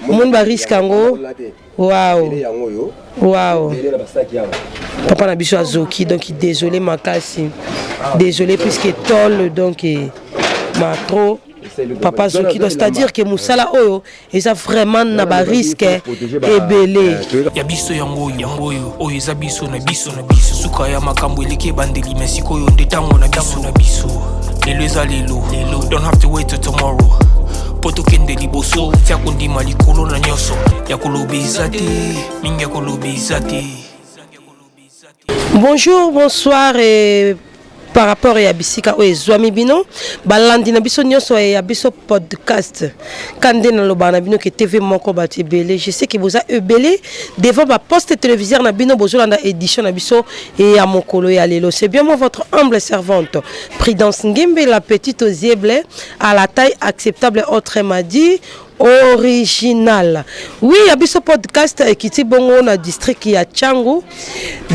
Mon baris kango. Waouh. Waouh. Papa n'a biso azoki donc désolé ma casse. Désolé puisque tol donc ma trop. Papa Zoki, c'est-à-dire que Moussala Oyo, ils ont vraiment un risque et belé. Yabiso yango oyo ezabiso na biso suka ya makambo eleke bandeli mesiko yo ndetango na biso lelo eza lelo don't have to wait till tomorrow poto kende liboso tia kondima likolo na nyoso ya kolobeza te mingi ya kolobeza te. Bonjour, bonsoir et par rapport à Bisika ou Zwami Bino, balandi na biso nyonso ya biso podcast. Kande na lobana bino ke TV moko bati belé. Je sais que vous avez belé devant ma poste téléviseur na bino bozolanda édition na biso et à mokolo ya lelo. C'est bien moi votre humble servante Prudence Ngimbe, la petite aux yeux bleus à la taille acceptable autrement dit original. Oui, il y a ce podcast qui est bon dans le district qui a Tchango,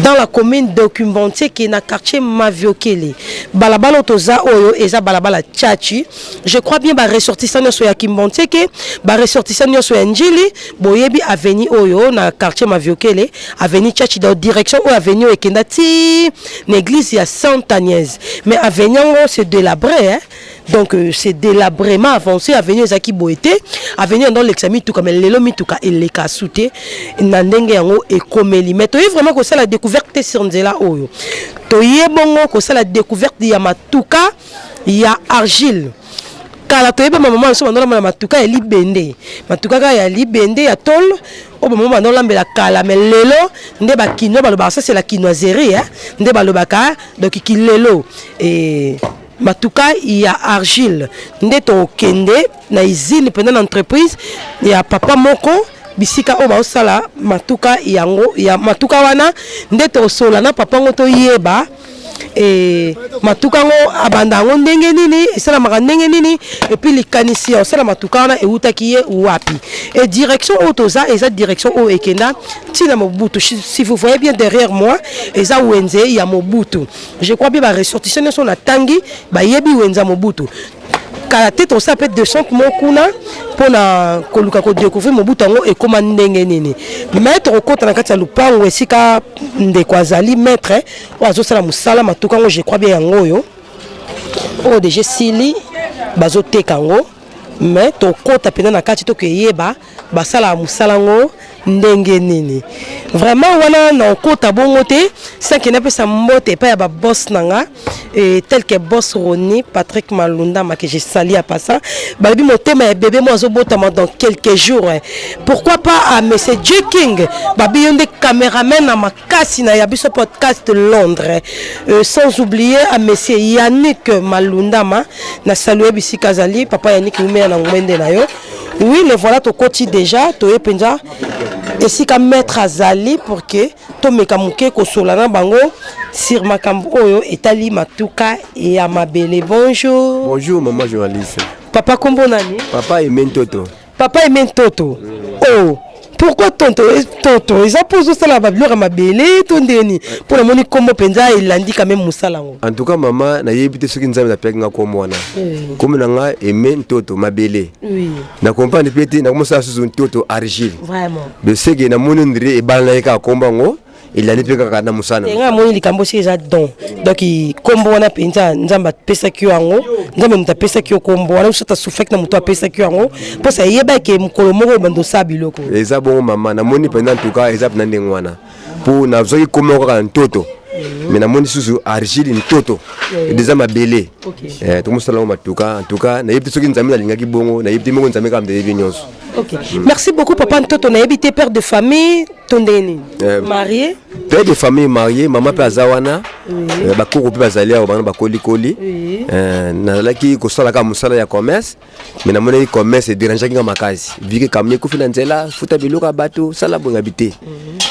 dans la commune documentier qui est dans le quartier Maviokele. Balabala Toza Oyo et ça Balabala Tchachi. Je crois bien que ressortissant sur Yakimbonte que ressortissant sur Njili, Boyebi avenue Oyo dans le quartier Maviokele, avenue Tchachi dans direction ou avenue Ekendati, l'église il y a Sainte-Agnès. Mais avenue c'est délabré hein. Donc c'est délabrement avancé avenue Zaki Boete. Avenir dans l'examen tout comme lelo mituka eleka souté na ndenge yango ekomeli mais to vraiment ko ça la découverte sur nzela oyo to yebongo ko ça la découverte ya matuka ya argile kala to yeba maman so bandona na matuka ya libende matuka ka ya libende ya tol o maman bandona lambela kala mais lelo nde ba kino baloba ça c'est la kinoiserie hein nde balobaka donc kilelo et matuka ya argile ndeto kende na usine pendant l'entreprise ya papa moko bisika o ba osala matuka yango ya matuka wana ndeto sola na papa ngoto yeba et matuka ngo abanda ngo ndenge nini esala maka ndenge nini et puis likanisi osala matuka wana eutaki ye wapi et direction otoza eza direction o ekenda tina Mobutu si vous voyez bien derrière moi eza wenze ya Mobutu je crois bien ba ressortissant son atangi ba yebi wenza Mobutu kala tête on s'appelle 200 mokuna pona koluka ko découvrir Mobutu ngo e koma ndenge nini maître okota na kati ya lupango esika ndeko azali maître oazo sala musala matuka ngo je crois bien yango yo o déjà sili bazo tekango mais to kota pena na kati to ke yeba basala musala ngo ndenge nini vraiment wana na kota bongo te ça qui n'a pas sa mbote pas ya ba boss nanga et tel que boss Roni Patrick Malunda ma que j'ai sali à passant babi motema bébé moi zo botama dans quelques jours pourquoi pas à monsieur J King babi yonde caméraman na makasi na ya biso podcast Londres sans oublier à monsieur Yannick Malunda ma na saluer bisi kazali papa Yannick Lumea na ngwende na yo oui le voilà to koti déjà to epenza et si ka mettre azali pour que to mekamuke ko solana bango sur makambo oyo etali matuka et amabele. Bonjour. Bonjour maman journaliste. Papa kombo nani? Papa Ementoto. Papa Ementoto. Oh. Pourquoi tonto ils ont posé ça la bablure amabele tondeni pour le moni kombo penza il andi quand même musalango. En tout cas maman na yebite ce qui nous a appelé nga kombo wana. Comme nga Ementoto mabele. Oui. Na comprendre petit na commencer à sous toto argile. Vraiment. De ce que na monondre e balna ka kombo ngo il a dit que kana musana. Nga moni likambo c'est ça don. Donc il kombo wana penza nzamba pesa kyo ango. Nzamba muta pesa kyo kombo wana usata sufek na muta pesa kyo ango. Pour ça yeba ke mukolo moko bando sabiloko. Eza bon maman na moni pendant tout cas eza na ndenge wana. Pour na zoki kombo ka ntoto. Mais na moni susu argile ntoto. Déjà mabele. Tout le monde matuka en tout cas na yebite soki nzambe na lingaki bongo na yebite mongo nzambe ka mdebi nyonso. OK. Merci beaucoup papa ntoto na yebite père de famille tondeni. Marié. Père de famille marié, maman pe azawana. Ba koko pe bazali ya bana ba koli koli. Na laki ko sala ka musala ya commerce. Mais na moni commerce déranger nga makazi. Vike kamye ku fina nzela, futa biloka bato, sala bonga bité.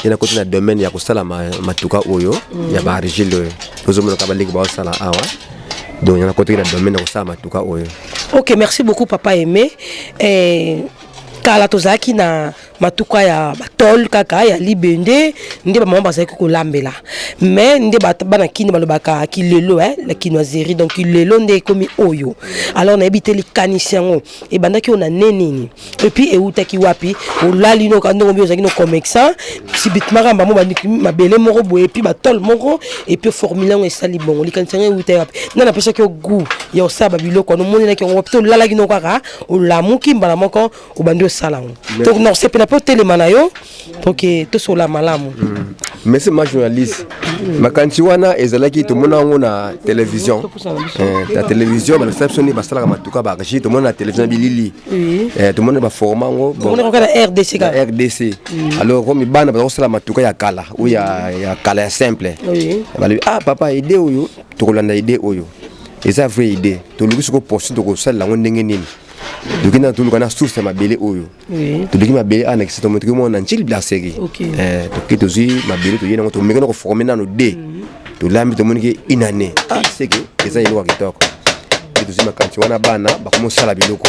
Ina ko na domaine ya ko sala matuka oyo, ya ba argile. Ozo mona ka ba leki ba sala awa. Donc il y a côté de domaine ko sala matuka oyo. OK, merci beaucoup papa Aimé. Kala tozaki na matuka ya batol kaka ya libende nde ba mama bazaki ko lambela mais nde bana kini balobaka kilelo la kinoiserie donc kilelo nde komi oyo alors na ebiteli kanisiango e bandaki ona nenini et puis eutaki wapi olali no kando ngombi ozaki no commerçant si bitmaramba mo bandiki mabele moko boye et puis batol moko et puis formule ngo esali bongo likanisiango euta wapi nana pesa ki goût ya osaba biloko no moni na ki ngo to lala ki no kaka olamuki mbala moko obandi osala ngo donc non c'est pas pour télémana yo pour que tout soit la malamu merci ma journaliste makanti wana ezalaki to mona ngo na télévision ta télévision ba réceptionné ba sala matuka ba kashi to mona na télévision bilili to mona ba format ngo bon on est RDC ka RDC alors comme bana ba sala matuka ya kala ou ya kala ya simple ah papa idée oyo to kolanda idée oyo eza vraie idée to luki ko poste to ko sala ngo ndenge nini donc na tulu kana source mabele oyo to diki mabele ana ki to motuki mo na nchili blaseri to ki to zi mabele to yena ngo to mekana ko former na no de to lambi to moniki inane ah c'est que eza ilo kitoko to zi makanti wana bana ba ko sala biloko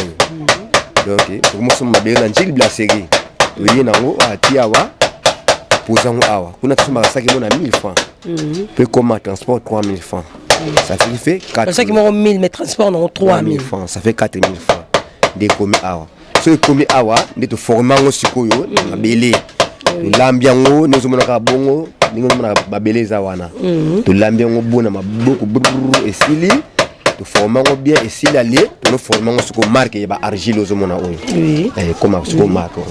donc to mo so mabele na nchili blaseri to yena ngo atia wa pozango awa kuna tsuma saki mo na 1000 francs peut comment transport 3000 francs ça fait 4 ça qui m'ont 1000 mais transport non 3000 francs ça fait 4000 francs des commis awa so commis awa de to formango sikoyo mabele to lambiango nezo mona ka bongo ningo mona babele za wana to lambiango bona maboko esili to formango bien esili aller to no formango siko marque ba argile zo mona oyo comme siko marque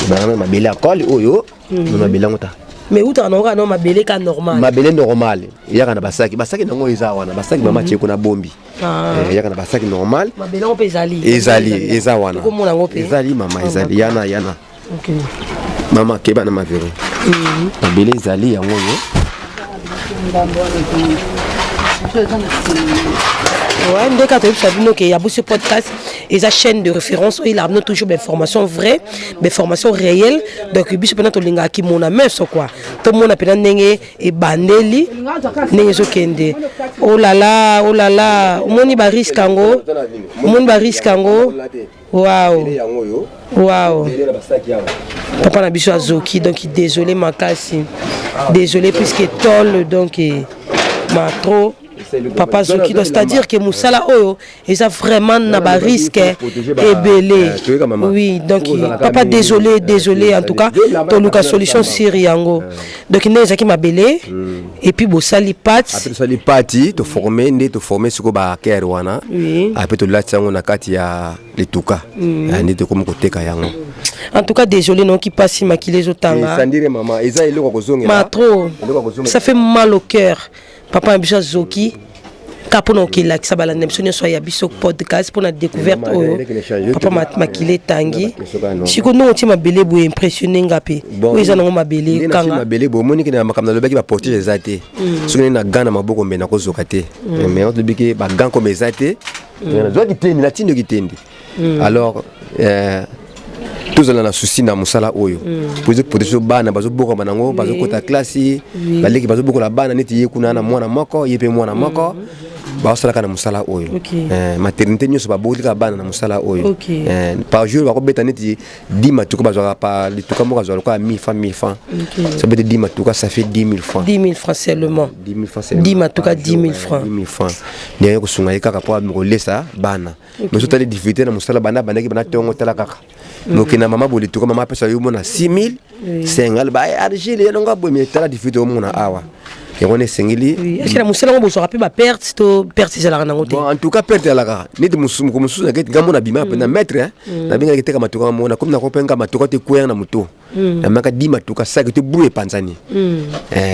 ba mabele akoli oyo no mabele ngota mais où t'en auras non mabele ka normal mabele normal yaka na basaki nango eza wana basaki mama cheko na bombi yaka na basaki normal mabele on peut ezali eza wana ezali mama ezali yana OK mama keba na mavero mabele ezali yango yo ouais dès que tu as que y a beaucoup de podcasts et sa chaîne de référence il a amené toujours des informations vraies des informations réelles donc biso pena to linga ki mona mais so quoi tout le monde pena ndenge e bandeli ndenge zo kende oh là là moni ba risque ngo waouh papa na biso azoki donc désolé makasi désolé puisque tol donc ma trop papa Zoki, c'est-à-dire que Moussala Oyo, ils ont vraiment un risque et belé. Oui, donc papa désolé en tout cas, tu as une solution syriango. Donc il y a qui m'a belé et puis Bossali Pat. Après Bossali Pati, tu formé sur ba Kerwana. Après tu l'as on a katia les tuka. Ni te comme côté kayango. En tout cas désolé non qui passe maquillé zotanga. Sandire maman, ils ont le kozonga. Ma trop. Ça fait mal au cœur. Papa Mbisha Zoki kapono kila kisabala nemsonyo so ya biso podcast pour la découverte oyo papa makile tangi siko no ti mabele bo impressionné ngapi oza na mabele kanga mabele bo moni ki na makamna lobaki ba porter les até siko na gana maboko mbena ko zokate mais on lobiki ba gan comme les até na zo kitendi na tindo kitendi alors tous na souci na musala oyo pour bana bazo boko banango bazo kota classe baleki bazo boko la bana neti yekuna na mwana moko yepe mwana moko ba sala kana musala oyo maternité nyoso ba boli ka bana na musala oyo par jour ba ko beta neti 10 matuka bazo pa lituka moko bazo ko 1000 francs ça veut dire 10 matuka ça fait 10 000 francs 10 000 francs seulement 10 000 francs seulement 10 matuka 10 000 francs 10 000 francs ne ko sunga kaka po mo lesa bana mais totali difficulté na musala bana bana ki bana tongo tala kaka donc na mama boli tuka mama pesa yo mona 6 000 5 ba argile ya ngo bo mais tala difficulté mona awa et on est singili est-ce que la musala ngo so rapide ba perte to perte za la nango te en tout cas perte la ka ni de musumu ko mususu na geti ngamona bima na maître na binga kiteka matuka mona comme na ko penga matuka te kuya na muto na maka di matuka sa ke te broué panzani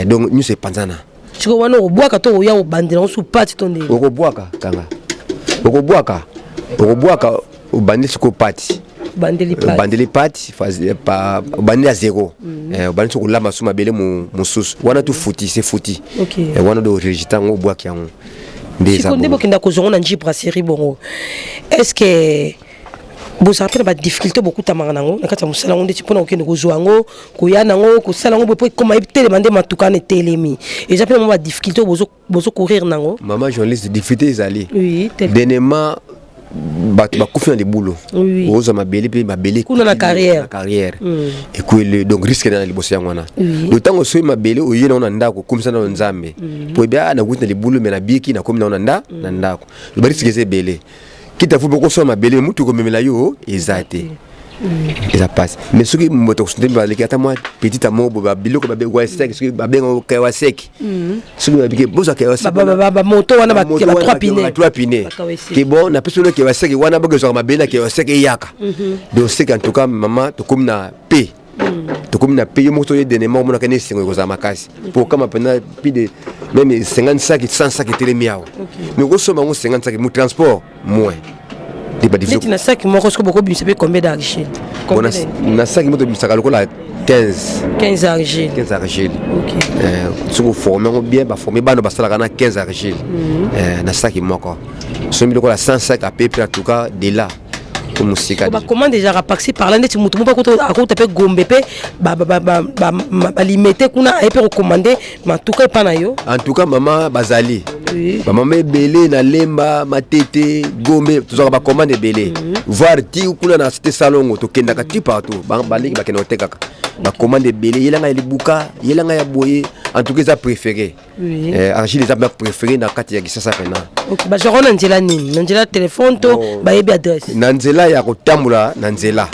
donc nous c'est panzana tiko wana obwaka to ya obandela on sou pati to ndé okobwaka kanga okobwaka obandela siko pati bandeli pati bandeli à zéro bandeli sur la masuma belé mon sous wana tout fouti c'est fouti wana do registre ngo bwaki yango ndeza ndebo kenda ko zongo na nji brasserie bongo est-ce que vous avez pas de difficulté beaucoup tamanga nango na kata musala ngo ndeti pona okende ko zwango ko ya nango ko sala ngo po comme ibite demander matuka na telemi et j'ai pas difficulté bozo courir nango maman journaliste difficulté ezali oui dernièrement bakufi na libulo oza mabele pe mabele kuna na carrière et que donc risque na liboso ya ngwana le temps so mabele oyena na ndako komisa na nzambe po bia na kutina libulo me na biki na komina na ndako le risque c'est belé kita fu boko so mabele mutu ko memela yo ezate ça passe mais ce qui moto sunde ba le kata moi petite amobo ba biloko ba bengwa sek ce qui ba benga kawa sek ce qui ba bike boza kawa sek ba moto wana ba 3 pinés qui bon na peso le kawa sek wana ba zo mabena kawa sek yaka donc c'est en tout cas maman to comme na p to comme na p yo moto yedenema mo na kane singo ko za makasi pour kama pena pi de même 50 sacs 100 sacs tele miao mais ko so ma 50 sacs mu transport moins. Tu as sac moi je beaucoup bien combien d'argile na sac moto bisaka lokola 15 argile OK si vous formez bien ba former bano basala na 15 argile na sac moko so mi lokola 100 sacs à peu près en tout cas de là comme musika ba comment déjà rapaxi parlant de mutu mo pas ko taper gombe pe ba limiter kuna et puis recommander mais en tout cas pas na yo en tout cas maman bazali maman belé na lemba matete gombe tout ba commande belé voir ti kuna na cité salongo to kenda ka ti partout ba baliki ba kena oteka ba commande belé yelanga libuka yelanga ya boye en tout cas ça préféré argile les a préféré na kati ya kisasa pena OK ba jorona nzela nini nzela téléphone to ba yebi adresse na nzela ya kotambula na nzela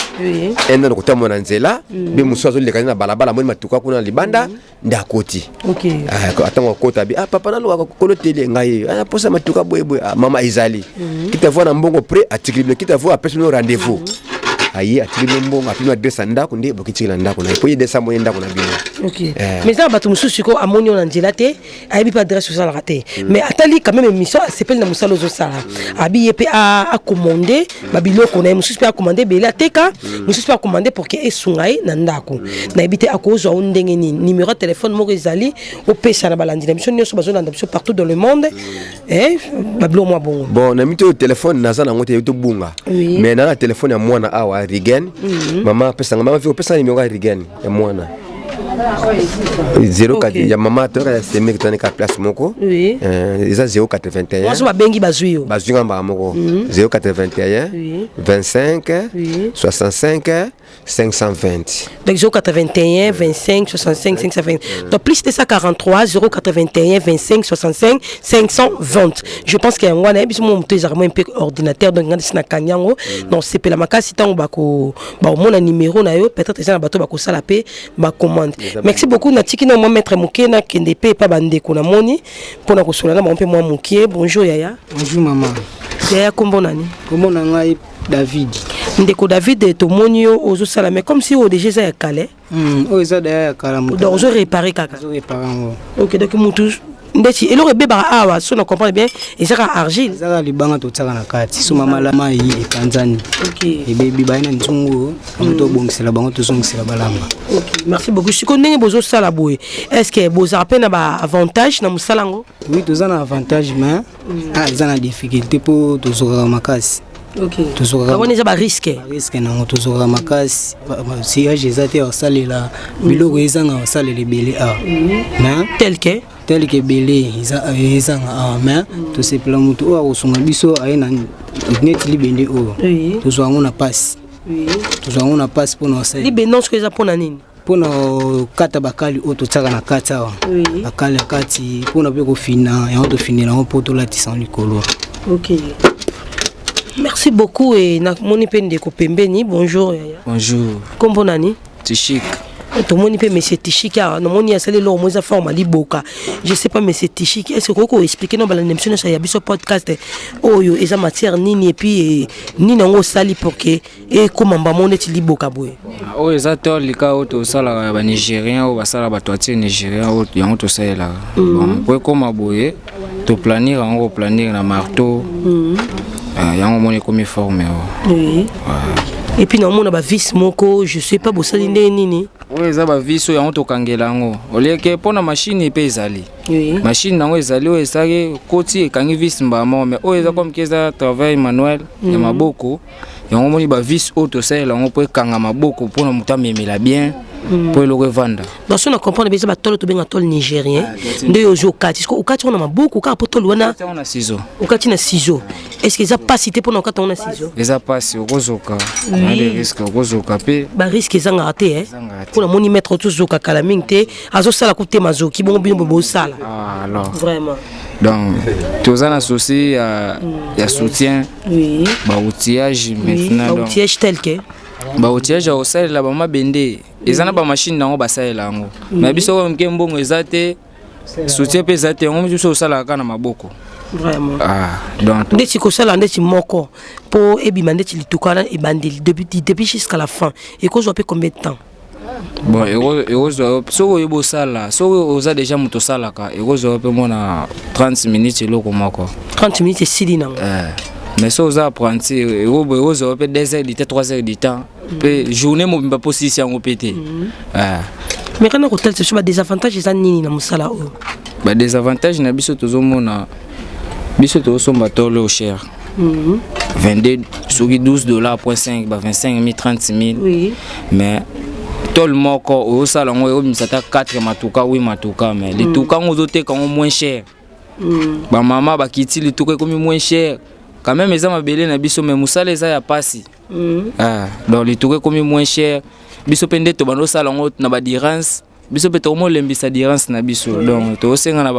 enda na kotambula na nzela be musazo lekana na balabala mo matuka kuna libanda ndakoti OK atango kota bi papa na lo ko tele ngai ana posa matuka boye mama izali kita voit na mbongo près atikili kita voit après no rendez-vous ayi atikili mbongo apino adresse ndako nde bokitila ndako na po yedesa mo ndako na bino OK mais ça batu mususu ko amoni on nzela te ayebi pas adresse sur la raté mais atali quand même mission s'appelle na musalo zo sala abi yepe a commander babiloko na mususu pa commander bela teka mususu pa commander pour que esungai na ndako na ebite akozo ndenge ni numéro de téléphone mo ezali o pesa na balandi na mission nyoso bazo na mission partout dans le monde bablo moi bon na mito téléphone naza na ngote to bunga mais na téléphone ya mwana awa Rigen mama pesa mama vi pesa numéro ya Rigen ya mwana 04 ya mama tora ya semi kitane ka place moko eza 081 wazo babengi bazuyo bazunga mba moko 081 25 65 520 donc 081 25 65 520 donc plus de ça 43 081 25 65 520 je pense que ngwana ebiso mo mto ezaramo un peu ordinateur donc ngana sina kanyango donc c'est la makasi tango bako ba mona numéro na yo peut-être ça na bato bako sala pe ba commande. Merci beaucoup Natiki na moi maître Mukena kende pe pa bande ko na moni pona ko sola na mo pe moi Mukie. Bonjour Yaya. Bonjour maman. Yaya kombo nani? Kombo na ngai David. Ndeko David to monio ozo sala mais comme si o déjà ça ya kale. O eza da ya kala mo. Donc ozo réparer kaka. Ozo réparer ngo. OK donc mutu ndeti eloko beba awa so na comprendre bien et ça argile. Ça libanga to tsaka na kati. So mama la mai e Tanzanie. OK. E baby baina nzungu to bongisela bango to songisela balamba. OK. Merci beaucoup. Si connais bozo sala boy. Est-ce que bozo appena ba avantage na musalango? Oui, to zana avantage mais zana difficulté pour to zoka makasi. OK. To zoka. Comment ça ba risque? Risque na to zoka makasi. Si ya jezate o salela biloko ezanga o salela belé a. Mais tel que belé ezanga mais to se plamuto o songa biso ayena net libende o. To zo ngona passe. To zo ngona passe pour no salela. Libende non ce que ça pona nini? Pona kata bakali o to tsaka na kata wa. Bakali kati pona pe ko fina ya to finira on poto la tisan likolo. OK. Merci beaucoup et na moni pe ndeko pembeni. Bonjour Yaya. Bonjour. Kombo nani? Tishik. To moni pe monsieur Tishik a no moni asale lo mo za forma liboka. Je sais pas monsieur Tishik est-ce que ko expliquer no bala émission ça ya biso podcast oyo eza matière nini et puis ni nango sali pour que et comment ba moneti liboka boye. O eza to lika o to sala ba Nigérien o ba sala ba toati Nigérien o yango to sala. Bon, pour comment boye to planir en planir na marteau. Yango moni comme formé. Oui. Et puis non mona ba vis moko je sais pas bosali nini. Oui, eza ba vis o yango to kangela ngo. Oleke pona machine pe ezali. Oui. Machine nango ezali o esaki koti ekangi vis mbamo mais o eza comme keza travail manuel ya maboko. Yango moni ba vis o to sala ngo po kanga maboko pona muta memela bien. pour le revendre. Donc si on comprend bien ça ba tolo to benga tolo nigérien nde ozo okati ko okati on a beaucoup ka poto wana on a ciseaux. okati na ciseaux. Est-ce que ça pas cité pour okati on a ciseaux? Les a passé au Gozoka. On a des risques au Gozoka pe ba risque ezanga raté hein. Pour la moni mettre tout zoka kala mingte azo sala ko te mazoki bon bien bo sala. Ah alors. Vraiment. Donc tous en associé à soutien. Oui. Ba outillage maintenant donc. Outillage tel que ba outillage au sel la ba mabende. Ezana ba machine nango ba sala yango. Mais biso ko mkembongo ezate soutien pe ezate yango biso sala kana maboko. Vraiment. Ah donc ndeti ko sala ndeti moko po ebima ndeti litukana e bandeli depuis jusqu'à la fin et ko zo pe combien de temps? Bon, so yebo sala, so oza déjà moto sala ka, egozo pe mona 30 minutes loko moko. 30 minutes c'est sili nango. Mais so oza apprenti, egozo pe 2 heures du temps, 3 heures du temps. Pe journée mo bimba position ngo pété. Mais quand on tel c'est des avantages ça nini na musala o. Ba des avantages na biso tozo mona biso to somba tolo cher. 22 sur $12.5 ba 25 000 30 000. Oui. Mais tout le monde au salon au misata 4 matuka 8 matuka mais les tuka on zote quand moins cher. Ba maman ba kiti les tuka comme moins cher. Quand même les ama belé na biso mais musala za ya pasi. Donc les tuka comme moins cher. Biso pende to bando salon na ba dirance. Biso pe to mo lembisa dirance na biso. Donc to senga na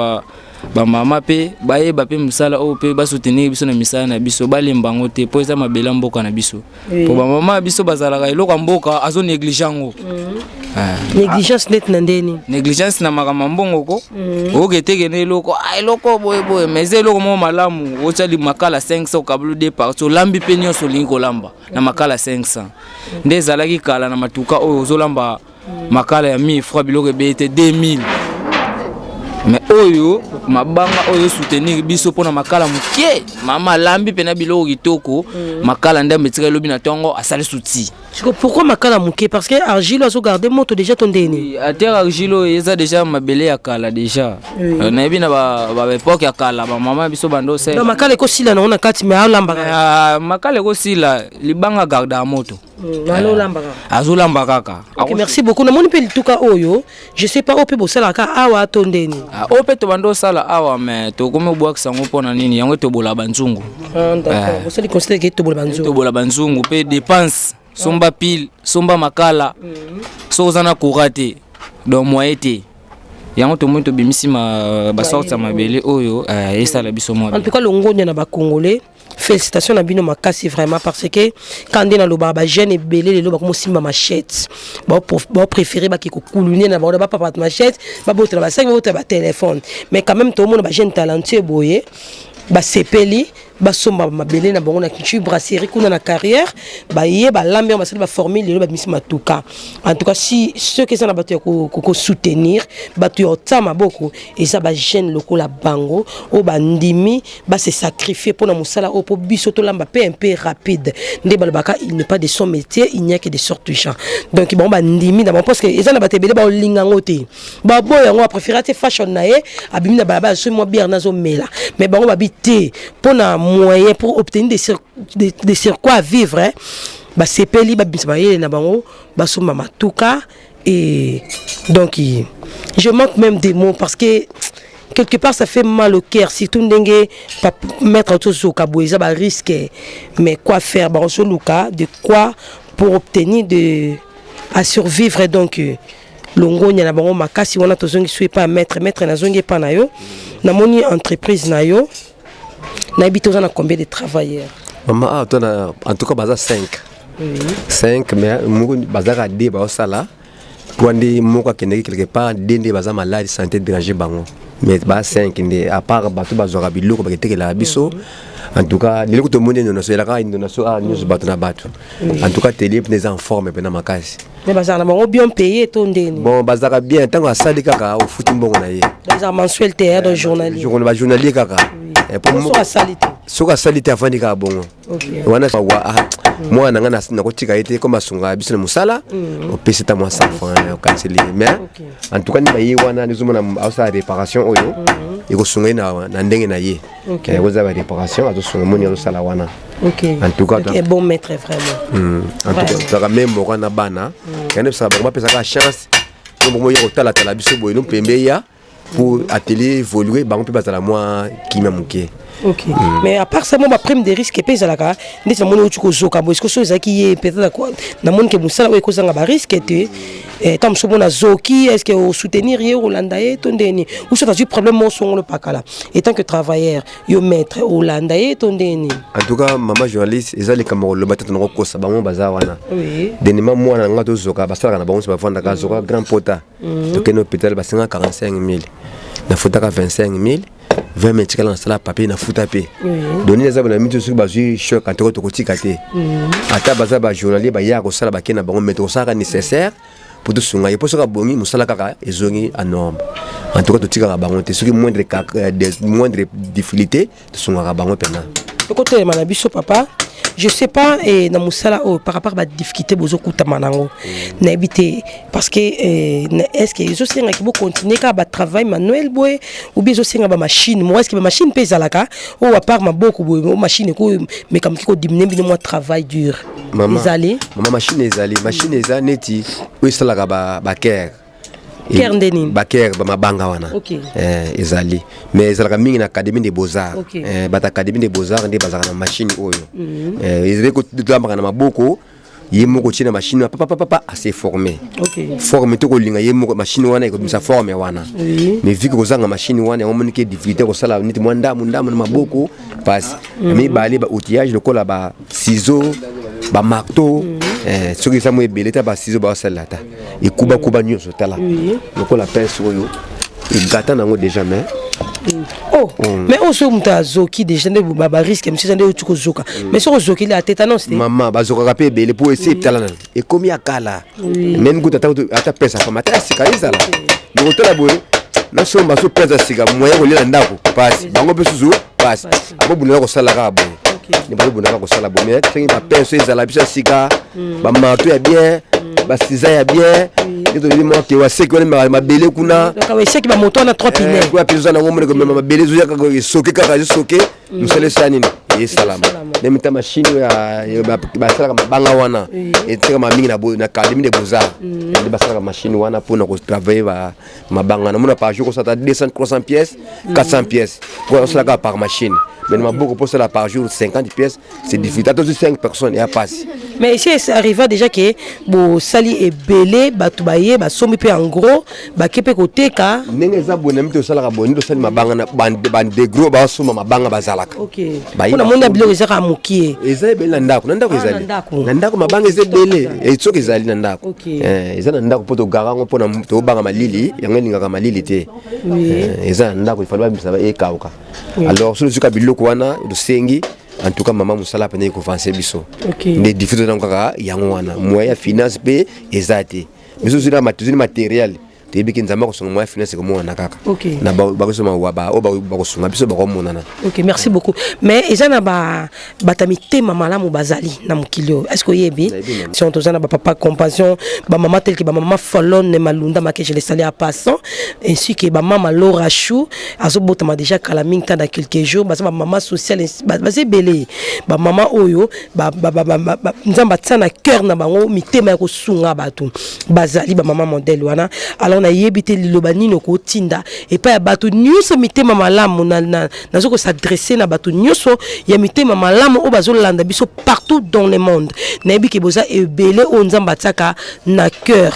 ba maman pe baye ba pe musala o pe ba soutenir biso na misala na biso ba lembango te po za mabela mboka na biso. Po ba maman biso bazala ka eloko mboka azo négligengo. Négligence net na ndeni. Négligence na makama mbongo ko. O geteke ne eloko eloko boye mais eloko mo malamu o tsali makala 500 kablu de par so lambi pe nyonso lingo lamba na makala 500. Ndezala ki kala na matuka o zo lamba makala ya 1000 francs biloko bete 2000. Mais oyo mabanga oyo soutenir biso pona makala mukie mama lambi pena biloko kitoko makala nda metika lobi na tongo asali souti. Pourquoi makala mukie? Parce que Argilo a gardé moto déjà ton deni. À terre Argilo eza déjà mabele ya kala déjà. Na yebi na ba époque ya kala ba mama biso bando se. Donc makala ko sila na ona kati mais alamba. Makala ko sila libanga garda moto. Alo lambaka. Azo lambaka ka. OK, merci beaucoup. Na moni pe lituka oyo, je sais pas ope bosala ka awa tondeni. Ope to bando sala awa mais to komo bwak sango pona nini yango to bola banzungu. D'accord. Bosali considérer que to bola banzungu. To bola banzungu pe dépense somba pile, somba makala. So zana kurate. Donc moyen te. Yango tomuntu bimisi ba sorta mabele oyo esala biso mo. En tout cas longonya na ba congolais. Félicitations à Bino Makasi vraiment parce que quand on a le barba jeune et belé le comme si ma machette bon préféré ba qui couliner na ba papa machette ba botre ba 5 botre ba téléphone mais quand même tout le monde ba jeune talentueux boyé ba sepeli ba somba mabele na bango na culture brasserie kuna na carrière ba yé ba lambe ba ba formule le ba misi matuka. En tout cas si ceux qui sont na bato ko soutenir bato yo tama boko et ça ba jeune loko la bango o ba ndimi ba se sacrifier pour na musala o po biso to lamba peu un peu rapide nde balbaka il n'est pas de son métier il n'y a que des sortes de gens donc bon ba ndimi d'abord parce que ils na bato belé ba lingango te ba boy on a préféré te fashion na ye abimi na ba so mo bière nazo mela mais bango ba bité pour na moyen pour obtenir des circuits à vivre hein. Ba sepeli ba bisbaye na bango ba soma matuka et donc je manque même des mots parce que quelque part ça fait mal au cœur si tout ndenge pas mettre auto sur kaboueza ba risque mais quoi faire ba so luka de quoi pour obtenir de à survivre donc longonya na bango makasi wana tozongi soué pas mettre na zongi pa na yo na moni entreprise na yo na habite on a combien de travailleurs? Maman en tout cas baza 5. Oui. 5 mais moko bazaka de ba sala pour ndi moko kende quelque part dende baza malade santé déranger bango mais ba 5 ndi à part bato bazora biloko baketeke la biso en tout cas les to monde no so la ka ndo so a news bato na bato en tout cas télé les en forme pe na makasi mais bazana bango bien payé to ndeni bon bazaka bien tant que sali kaka au futi mbongo na ye bazana mensuel théâtre de journalier journalier kaka et pour moi soka salite afandi ka bongo wana wa moi nanga na kotika ete comme asunga biso na musala o pesita moi 100 francs o canceler mais en tout cas ni bayi wana nizuma na ausa réparation oyo iko sunga na ndenge na ye ko za réparation azo sunga moni azo sala wana Ok. En tout cas, un bon maître vraiment. En tout cas, ça même moi na bana. Quand ça va pas ça chance. Donc moi yo tala tala biso boy no pembe ya pour atelier évoluer ba on peut pas la moi qui m'a manqué. Ok. Mais à part ça, moi, ma prime de risque est payée à la cara. N'est-ce pas mon outil zoka? Est-ce que ça qui est peut-être quoi? Dans mon que moussala ou est-ce que risque était? Tant que mon zoki, est-ce que au soutenir hier hollandais ton dernier? Ou ça du problème mon son le pacala. Et tant que travailleur, yo maître hollandais ton dernier. En tout cas, maman journaliste, ils allaient comme le bateau dans le cours, ça va mon bazar wana. Oui. Dernièrement moi na ngato zoka, parce que na bon ça va vendre ka zoka grand pota. Donc no hôpital ba 45 000. Na fotaka 25 000. 20 minutes dans la papier na futa pe donner les abonnés mitu sur bazu choc quand to kotika te ata baza ba journalier ba ya ko sala ba kena bango mettre ça nécessaire pour tout sunga et pour ça bongi musala kaka ezongi à norme en tout cas to tika bango te ce qui moindre difficulté to sunga bango pena côté manabiso papa. Je sais pas dans Moussala par rapport à la difficulté bozo kuta manango n'habiter parce que est-ce que ils aussi qui vont continuer à travail manuel boy ou bien aussi ba machine moi est-ce que ma machine pèse à la ca ou à part ma beaucoup boy machine ko mais comme qui ko diminuer bien moi travail dur maman machine neti oui ça la ba care Kerndeni Baker ba mabanga wana ezali mais ezalaka mingi na académie des beaux-arts bata académie des beaux-arts ndi bazaka na machine oyo ezali ko tamba na maboko yemoko tina machine papa assez formé formé to ko linga yemoko machine wana ko bisa formé wana mais vu que kozanga machine wana on monique difficulté ko sala niti mwanda na maboko passe mais bali ba outillage lokola ba ciseaux ba marteau ce qui ça moi beleta ba ciseaux ba salata et kuba nyonso tala lokola pince oyo il gata nango déjà mais mais on se muta zoki déjà ne ba risque monsieur sande o tuko zoka mais sur zoki la tétanos maman ba zoka ka pe belé pour essayer tala et comme ya kala même goût ata pesa fa mata sika izala donc tala boy na so ma so pesa sika moya ko lela ndako passe bango pe suzu passe abo bunela ko sala ka boy ni ba bunela ko sala boy mais c'est ba pesa izala bisa sika ba mato ya bien ba siza ya bien et to li mo ke wa seki wala ma belé kuna donc wa seki ba moto na 3 pneus quoi puis na ngomre ko ma belé zuya ka soke ka soke musele sanini et salama même ta machine ya ba sala ka banga wana et tseka ma mingi na académie des beaux-arts et ba sala ka machine wana pour na ko travailler ba mabanga na mona par jour ko ça 200 300 pièces 400 pièces pour cela par machine mais ma beaucoup pour cela par jour 50 pièces c'est difficile à 5 personnes et à passe mais ici ça arrive déjà que bo sali et belé batubaye ba somi pe en gros ba kepe côté ka ndenge za bona mito sala ka boni to sali mabanga na bande gros ba soma mabanga bazalaka on a monde bilo ezaka mukie ezali bela ndako na ndako ezali na ndako mabanga ezali bele et soki ezali na ndako ezali na ndako poto garango pona to banga malili yango lingaka malili te ezali na ndako ifalwa bisaba e kauka alors sur le zuka biloko wana do sengi en tout cas maman musala pene ko vancer biso des difficultés dans kaka yango wana moyen finance pe ezate mais aussi la matériel tebi kinzama ko songa moyen finance ko mona kaka na ba ko soma wa ba ko songa biso ba ko mona na merci beaucoup mais ezana ba batamite mama la mubazali na mukilio est-ce que yebi si on tozana ba papa compassion ba maman tel que ba maman Folone Malunda make je les salue à passant ainsi que ba maman Laura Chou azobotama déjà kala minta dans quelques jours ba maman sociale ba belé ba maman oyo ba nzamba tsana cœur na bango mitema ko sunga batu bazali ba maman modèle wana alors na yebite lilobani no ko tinda et pas batu nyuso mitema malamu na zoko s'adresser na batu nyuso ya mitema malamu o bazolanda biso partout dans le monde na yebi ke boza ebele o nzamba tsaka na cœur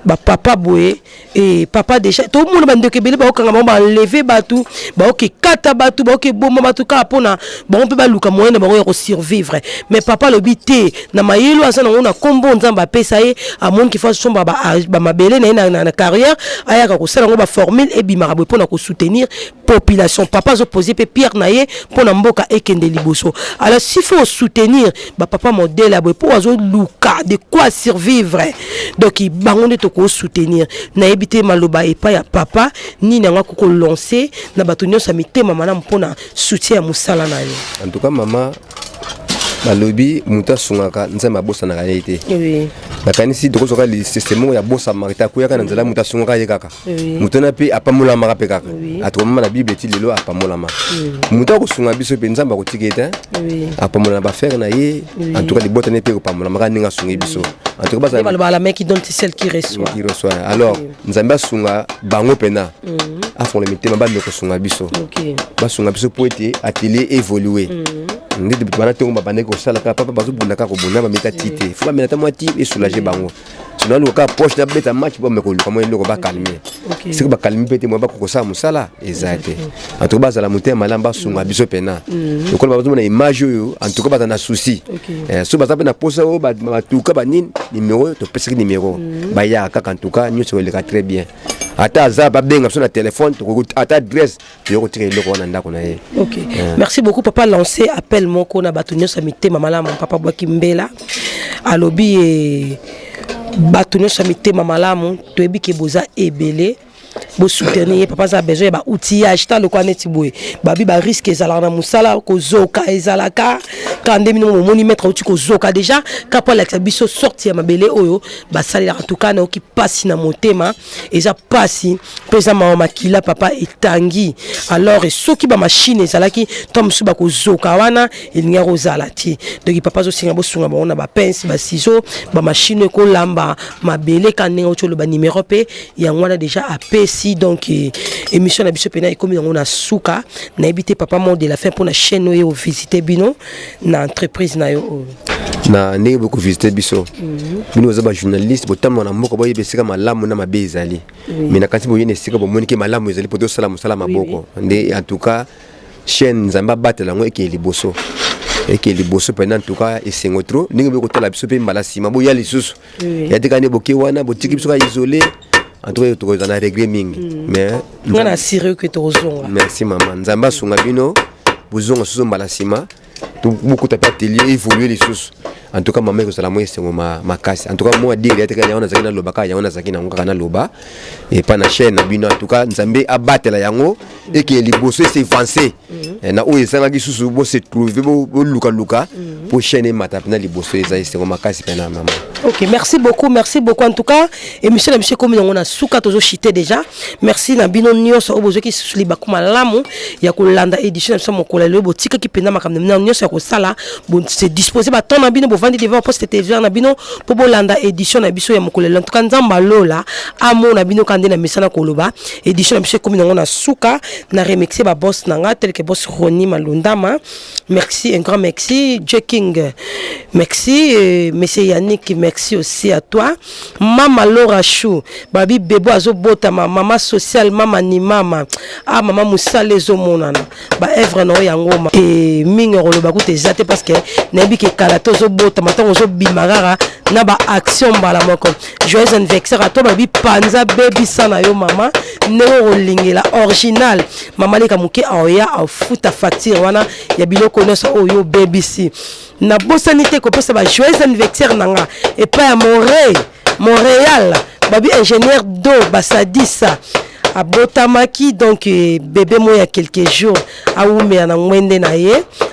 ba papa boye et papa déjà tout le monde bande ke bele ba okanga ba lever batu ba ok kata batu ba ok bomba batu ka pona ba on peut ba luka moyen ba ko survivre mais papa le bité na mayelo asana on kombo nzamba pesa ye a monde qui fa somba ba mabele na carrière ayaka ko sala ngo ba formule et bimara pour na ko soutenir population papa zo poser pe Pierre naye pour na mboka ekende liboso alors s'il faut soutenir ba papa modèle abo pour azo luka de quoi survivre donc il bangonde to ko soutenir na ebité maloba et pas ya papa ni na ngako ko lancer na bato nyonso mitema mana mpona soutien ya musala na ye en tout cas maman balobi muta sungaka nzambe abosa na été oui nakanisi tokozoka le système ya bosa marita kuyaka na nzela muta sungaka ye kaka mutana pe apamola maka pe kaka atomama na bible ti lelo apamola maka muta ko sunga biso pe nzamba ko tiketa apamola na ba faire na ye en tout cas les bottes ne pe ko pamola maka ninga sungi biso en tout cas ça la main qui donne c'est celle qui reçoit alors nzamba sunga bango pena afon le mitema ba me ko sunga biso ba sunga biso po ete atelier évoluer ndé bana te ngomba bane ko sala ka papa bazo bunda ka ko bunda ba meta tite faut ba meta moiti et soulager bango sinon le ka poche na beta match ba me ko lu comment le ko ba calmer c'est que ba calmer pete mo ba ko sa musala exact en tout cas ba za la mutema lamba sunga biso pena donc ko ba bazo na image yo en tout cas ba na souci so ba za na posa o ba tuka ba nini numéro to pesa numéro ba ya ka en tout cas nyo se le ka très bien ata za ba benga sur na téléphone to ko ata adresse yo ko tire le ko na ndako na ye. OK merci beaucoup papa lancer appel moko na bato nyonso mitema malamu papa Bwaki Mbela alobi e bato nyonso mitema malamu toyebi ke boza ebele bo soutenir papa za besoin ba outillage ta le ko neti boye babi ba risque ezala na musala ko zoka ezalaka kande mino moni mettre outi ko zoka déjà kapo la biso sorti ya mabele oyo ba salela en tout cas na ki passe na motema eza passe pesa ma makila papa etangi alors soki ba machine ezalaki tom suba ko zoka wana elinga rozala ti donc papa zo singa bo sunga ba ona ba pince ba ciseaux ba machine ko lamba mabele kande outi lo ba numéro pe ya ngwana déjà a si donc émission na biso pena e comme on a souka na habité papa mon de la fin pour na chaîne yo visiter bino na entreprise na yo na ne beaucoup visiter biso bino za ba journaliste botam na moko boye besika malamu na mabe ezali mais na kanti boye ne sika bo monike malamu ezali poto salamu salama boko nde en tout cas chaîne nzamba batela ngo eke liboso eke liboso pena en tout cas esengo trop ninga beko tala biso pe mbala sima bo ya lisusu ya dekane boke wana botiki biso ka isolé en tout cas tu as réglé mingi mais on a assuré que tu as merci maman nzamba sunga bino bozonga susu mbala sima beaucoup de atelier évoluer les choses en tout cas maman que ça la moi c'est ma casse en tout cas moi dire était kana zakina loba ka yana zakina ngana loba et pas na chaîne bino en tout cas nzambe abatela yango et que les bosser c'est avancer na o esanga ki susu bo se trouver bo luka pour chaîne mata na les bosser ça c'est ma casse pena maman. OK merci beaucoup en tout cas et monsieur comme on a souka tozo chité déjà merci na bino nyonso obozo ki susuli bakuma lamu ya ko landa édition ça mon kola le botika ki pena makamna nyonso ya ko sala bon c'est disposé ba ton na bino bo vandi devant poste TV na bino po bo landa édition na biso ya mokolela en tout cas nzamba lola amo na bino kande na misana koloba édition na biso comme on a souka na remixer ba boss nanga tel que boss Roni Malundama merci un grand merci King merci monsieur Yannick merci aussi à toi mama Laura Chou babi bebo azobota mama social mama ni mama mama musale zo monana ba evre no ya ngoma et mingi roloba ku te zate parce que nabi ke kala to zo bota matango zo bimagara na ba action bala moko joyeux anniversaire à toi babi panza baby sana yo mama ne rolingela original mama leka muke aoya afuta facture wana ya biloko nyonso oyo baby si na bosanité ko pesa ba joyeux anniversaire nanga et pas à Montréal babi ingénieur d'eau basadisa abotamaki donc bébé moi il y a quelques jours a oumé na ngwende na ye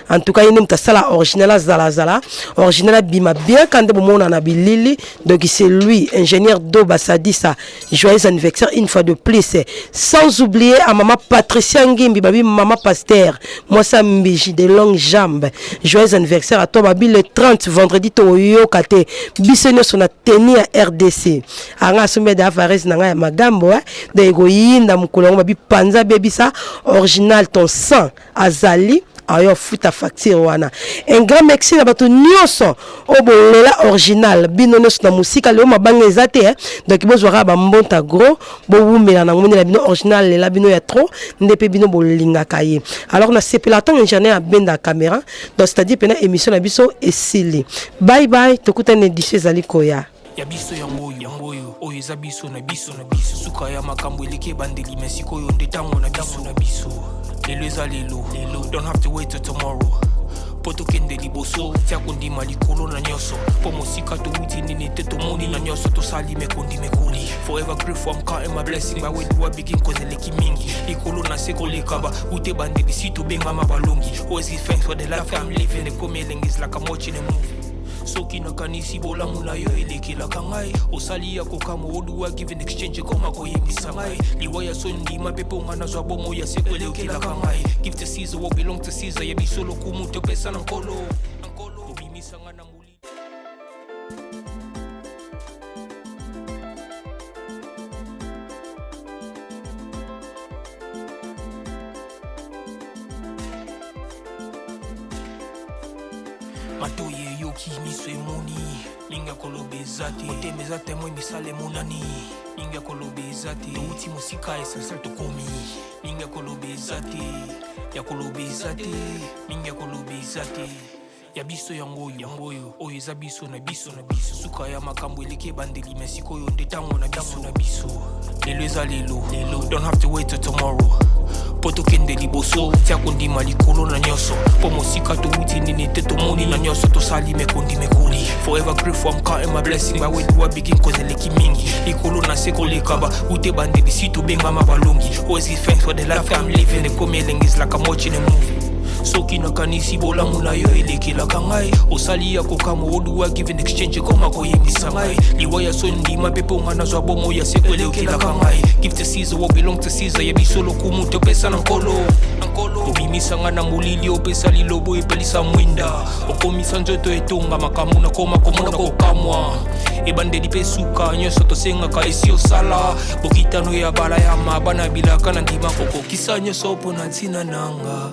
en tout cas il n'aime sala original zala original bima bien quand de mona na bilili donc c'est lui ingénieur d'eau basadisa joyeux anniversaire une fois de plus sans oublier à maman Patricia Ngimbi babi maman Pasteur moi ça mbiji de longues jambes joyeux anniversaire à toi babi le 30 vendredi to yokate bisonyo sona teni à RDC anga sombe da Fares nanga magambo de inda mukolo babi panza baby ça original ton sang azali ayo futa facture wana un grand merci na bato nyonso obolela original bino nyonso na musika leo mabanga ezate donc bozwaka ba mbonta gros bo wumela na ngomela bino original lela bino ya trop ndepe bino bolinga kaye alors na sepelaton ingénieur a benda caméra donc c'est-à-dire pena émission na biso esili bye bye tokutana édition zali koya ya biso yango oyo eza biso na biso suka ya makambo eleki bandeli mesiko oyo nde tango na biso lelo eza lelo don't have to wait till tomorrow po tokende liboso tia kondima likolo na nyonso po mosika touti nini te tomoni na nyonso tosali mekondi mekoli forever grateful I'm counting my blessing ba wedu begin kozeleki mingi likolo na se koleka ba ute bandeli si tobengama balongi always give thanks for the life I'm living the coming is like I'm watching a movie soki nakanisi bolamu na yo elekelaka ngai osali ya kokama oduwa give in exchange koma koyebisa ngai liwa ya so ndima mpe mpo nga nazwa bomo ya seko elekelaka ngai give to Caesar what belong to Caesar yebiso lokumu topesa na nkolo obimisa nga na muli matoye yoki miso emoni linga kolobeza te otemeza te moi misale monani linga kolobeza te touti mosika esasal tokomi linga kolobeza te ya kolobeza te linga kolobeza te ya biso yango oyo eza biso na biso suka ya makambo eleki ebandeli mesikoyo nde ntango na biso lelo eza lelo don't have to wait till tomorrow po tokende liboso tia kondima likolo na nyonso po mosika touti nini te tomoni na nyonso tosali mekondi mekoli forever grateful I'm counting my blessing ba wedu begin kozeleki mingi likolo na se koleka ba ute bandeli si tobengama balongi always give thanks for the life I'm living the coming is like I'm watching a movie soki nakanisi bolamu na yo elekelaka ngai osali ya kokama oduwa give in exchange koma koyebisa ngai liwa ya so ndima mpe mpo nga nazwa bomo ya seko elekelaka ngai give to Caesar what belong to Caesar yebiso lokumu topesa na nkolo obimisa nga na molili opesa lilobo epelisa mwinda okomisa nzoto etonga makambo na koma komona kokamwa ebandeli mpe suka nyonso tosengaka esi osala bokitano ya bala ya mabana bilaka na ndima kokokisa nyonso mpo na ntina nanga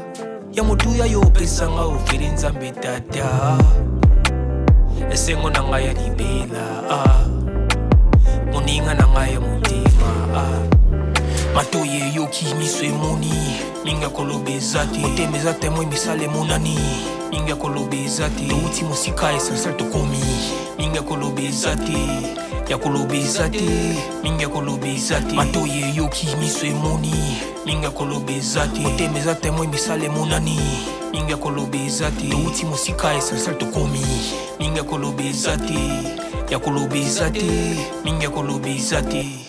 ya motuya yo opesanga ofeli nzambe tata esengo na ngai ya libela moninga na ngai ya motima matoye yoki miso emoni linga kolobeza te otemeza te moi misale monani linga kolobeza te touti mosika esasal tokomi linga kolobeza te ya kolobeza te linga kolobeza te matoye yoki miso emoni linga kolobeza te otemeza te moi misale monani linga kolobeza te touti mosika esasal tokomi linga kolobeza te ya kolobeza te linga kolobeza te